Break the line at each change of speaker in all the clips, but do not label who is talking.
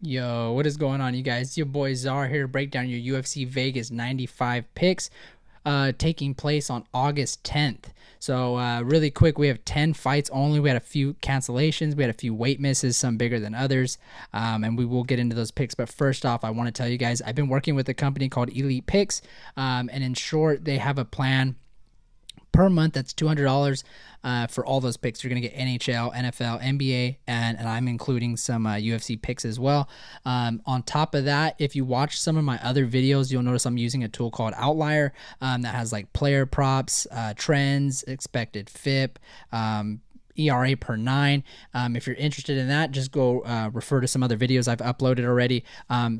Yo, what is going on, you guys? Your boy Czar here to break down your UFC Vegas 95 picks taking place on August 10th. So, really quick, we have 10 fights only. We had a few cancellations, we had a few weight misses, some bigger than others, and we will get into those picks. But first off, I want to tell you guys I've been working with a company called Elite Picks, and in short, they have a plan per month. That's $200 for all those picks. You're going to get NHL, NFL, NBA, and I'm including some UFC picks as well. On top of that, if you watch some of my other videos, you'll notice I'm using a tool called Outlier that has like player props, trends, expected FIP, ERA per 9. If you're interested in that, just go refer to some other videos I've uploaded already.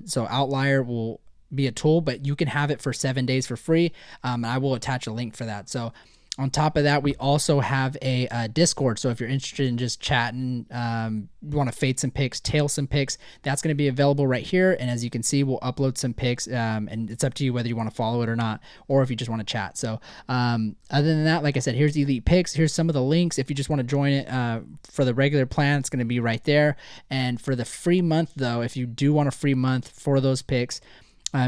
So Outlier will be a tool, but you can have it for 7 days for free. I will attach a link for that. So on top of that, we also have a Discord. So if you're interested in just chatting, you want to fade some picks, tail some picks, that's going to be available right here. And as you can see, we'll upload some picks, and it's up to you whether you want to follow it or not, or if you just want to chat. So other than that, like I said, here's Elite Picks. Here's some of the links. If you just want to join it for the regular plan, it's going to be right there. And for the free month, though, if you do want a free month for those picks,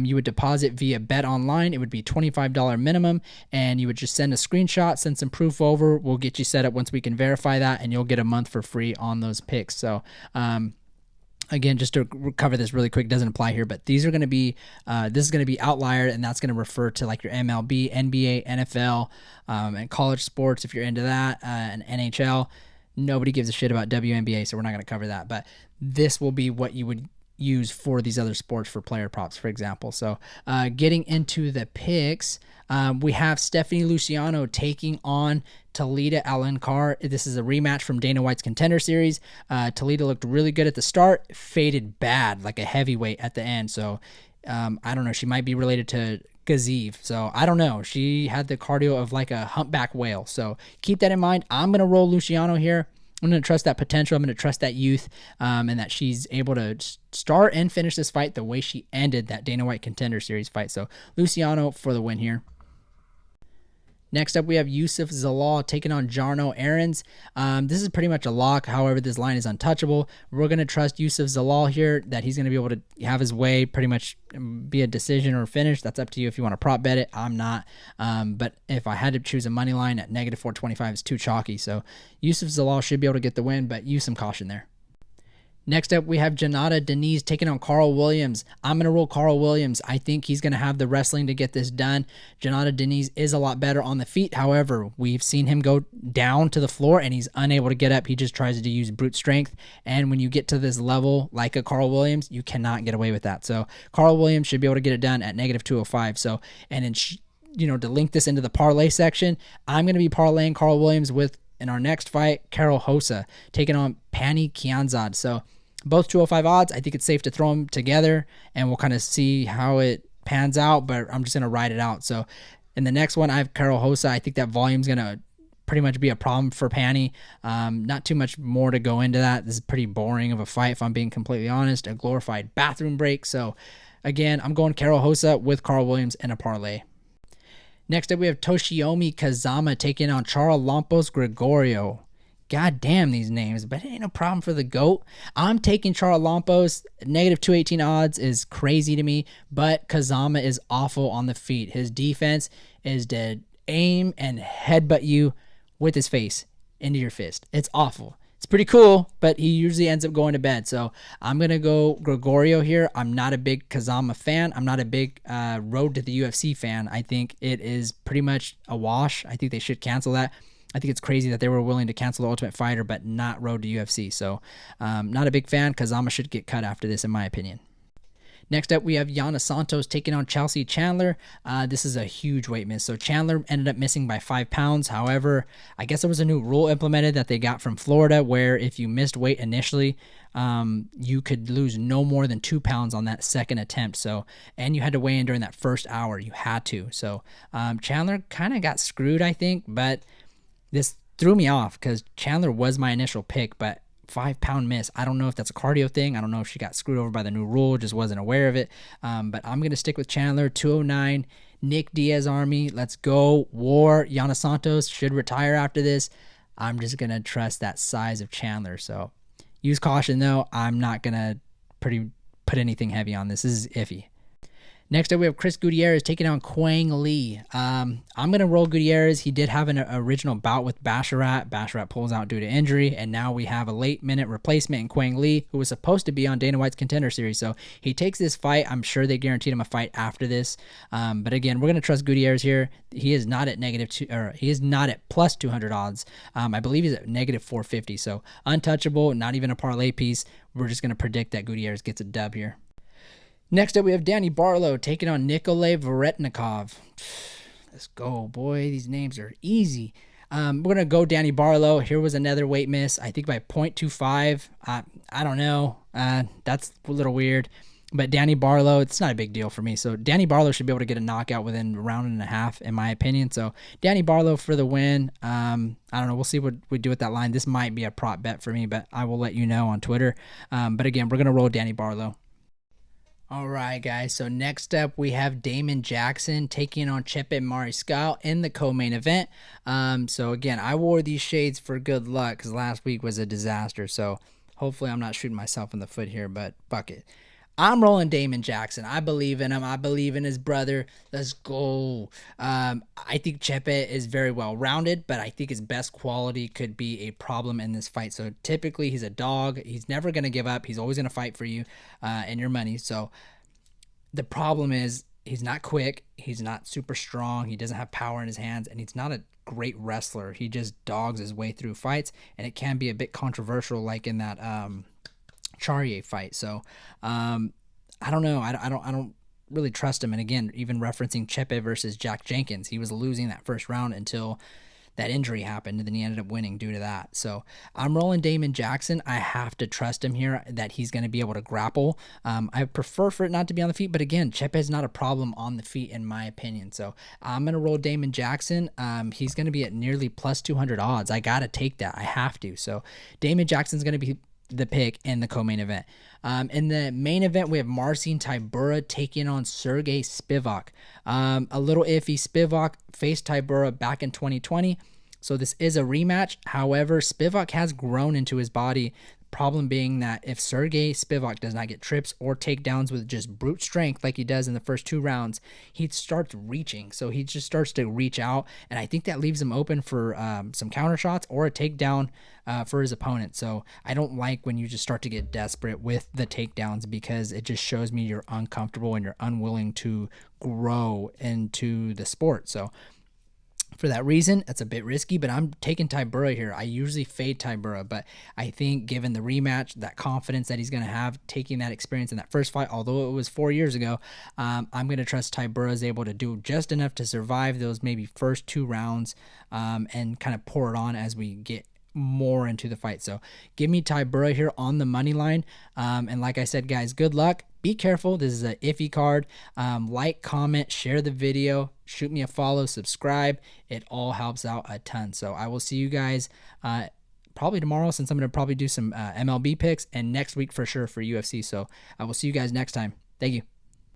you would deposit via Bet Online. It would be $25 minimum, and you would just send a screenshot, send some proof over. We'll get you set up once we can verify that, and you'll get a month for free on those picks. So, again, just to cover this really quick, doesn't apply here, but these are going to be, this is going to be Outlier, and that's going to refer to like your MLB, NBA, NFL, and college sports if you're into that, and NHL. Nobody gives a shit about WNBA, so we're not going to cover that, but this will be what you would use for these other sports for player props, for example. So getting into the picks, we have Stephanie Luciano taking on Talita Alencar. This is a rematch from Dana White's Contender Series. Talita looked really good at the start, faded bad, like a heavyweight at the end. So I don't know. She might be related to Gaziv. So I don't know. She had the cardio of like a humpback whale. So keep that in mind. I'm going to roll Luciano here. I'm going to trust that potential. I'm going to trust that youth, and that she's able to start and finish this fight the way she ended that Dana White Contender Series fight. So Luciano for the win here. Next up, we have Youssef Zalal taking on Jarno Aarons. This is pretty much a lock. However, this line is untouchable. We're going to trust Youssef Zalal here, that he's going to be able to have his way, pretty much be a decision or finish. That's up to you if you want to prop bet it. I'm not. But if I had to choose a money line at negative 425, it's too chalky. So Youssef Zalal should be able to get the win, but use some caution there. Next up, we have Janata Denise taking on Carl Williams. I'm going to roll Carl Williams. I think he's going to have the wrestling to get this done. Janata Denise is a lot better on the feet. However, we've seen him go down to the floor and he's unable to get up. He just tries to use brute strength. And when you get to this level like a Carl Williams, you cannot get away with that. So Carl Williams should be able to get it done at negative 205. So, and in, to link this into the parlay section, I'm going to be parlaying Carl Williams with, in our next fight, Karol Rosa taking on Pani Kianzad. So both 205 odds. I think it's safe to throw them together, and we'll kind of see how it pans out, but I'm just going to ride it out. So in the next one, I have Karol Rosa. I think that volume's going to pretty much be a problem for Pani. Not too much more to go into that. This is pretty boring of a fight, if I'm being completely honest. A glorified bathroom break. So again, I'm going Karol Rosa with Carl Williams in a parlay. Next up, we have Toshiomi Kazama taking on Charalampos Grigoriou. God damn these names, but it ain't no problem for the GOAT. I'm taking Charalampos. Negative 218 odds is crazy to me, but Kazama is awful on the feet. His defense is to aim and headbutt you with his face into your fist. It's awful. It's pretty cool, but he usually ends up going to bed. So I'm going to go Grigoriou here. I'm not a big Kazama fan. I'm not a big Road to the UFC fan. I think it is pretty much a wash. I think they should cancel that. I think it's crazy that they were willing to cancel the Ultimate Fighter, but not Road to UFC. So not a big fan. Kazama should get cut after this, in my opinion. Next up, we have Yana Santos taking on Chelsea Chandler. This is a huge weight miss. So Chandler ended up missing by 5 pounds. However, I guess there was a new rule implemented that they got from Florida where if you missed weight initially, you could lose no more than 2 pounds on that second attempt. So, and you had to weigh in during that first hour. You had to. So Chandler kind of got screwed, I think, but this threw me off because Chandler was my initial pick, but 5 pound miss. I don't know if that's a cardio thing. I don't know if she got screwed over by the new rule, just wasn't aware of it. But I'm going to stick with Chandler. 209, Nick Diaz Army. Let's go. War. Yana Santos should retire after this. I'm just going to trust that size of Chandler. So use caution though. I'm not going to put anything heavy on this. This is iffy. Next up, we have Chris Gutierrez taking on Quang Lee. I'm going to roll Gutierrez. He did have an original bout with Basharat. Basharat pulls out due to injury, and now we have a late-minute replacement in Quang Lee, who was supposed to be on Dana White's Contender Series. So he takes this fight. I'm sure they guaranteed him a fight after this. But again, we're going to trust Gutierrez here. He is not at he is not at plus 200 odds. I believe he's at negative 450. So untouchable, not even a parlay piece. We're just going to predict that Gutierrez gets a dub here. Next up, we have Danny Barlow taking on Nikolay Varetnikov. Let's go, boy. These names are easy. We're going to go Danny Barlow. Here was another weight miss, I think by 0.25. I don't know. That's a little weird. But Danny Barlow, it's not a big deal for me. So Danny Barlow should be able to get a knockout within a round and a half, in my opinion. So Danny Barlow for the win. I don't know. We'll see what we do with that line. This might be a prop bet for me, but I will let you know on Twitter. But again, we're going to roll Danny Barlow. All right, guys. So next up, we have Damon Jackson taking on Chepe Mariscal in the co-main event. So again, I wore these shades for good luck because last week was a disaster. So hopefully I'm not shooting myself in the foot here, but fuck it. I'm rolling Damon Jackson. I believe in him. I believe in his brother. Let's go. I think Chepe is very well rounded, but I think his best quality could be a problem in this fight. So typically he's a dog. He's never going to give up. He's always going to fight for you and your money. So the problem is he's not quick. He's not super strong. He doesn't have power in his hands, and he's not a great wrestler. He just dogs his way through fights, and it can be a bit controversial, like in that Charrier fight. So I don't know. I don't really trust him. And again, even referencing Chepe versus Jack Jenkins, he was losing that first round until that injury happened, and then he ended up winning due to that. So I'm rolling Damon Jackson. I have to trust him here that he's going to be able to grapple. I prefer for it not to be on the feet, but again, Chepe is not a problem on the feet in my opinion. So I'm going to roll Damon Jackson. He's going to be at nearly plus 200 odds. I got to take that. I have to. So Damon Jackson's going to be the pick in the co-main event. In the main event, we have Marcin Tybura taking on Sergey Spivak. A little iffy. Spivak faced Tybura back in 2020, so this is a rematch. However, Spivak has grown into his body. Problem being that if Sergey Spivak does not get trips or takedowns with just brute strength like he does in the first 2 rounds, he starts reaching. So he just starts to reach out, and I think that leaves him open for some counter shots or a takedown for his opponent. So I don't like when you just start to get desperate with the takedowns, because it just shows me you're uncomfortable and you're unwilling to grow into the sport. So for that reason, it's a bit risky, but I'm taking Tybura here. I usually fade Tybura, but I think given the rematch, that confidence that he's going to have, taking that experience in that first fight, although it was 4 years ago, I'm going to trust Tybura is able to do just enough to survive those maybe first 2 rounds and kind of pour it on as we get more into the fight. So give me Tybura here on the money line. And like I said, guys, good luck. Be careful. This is an iffy card. Like, comment, share the video, shoot me a follow, subscribe. It all helps out a ton. So I will see you guys probably tomorrow, since I'm going to probably do some MLB picks, and next week for sure for UFC. So I will see you guys next time. Thank you.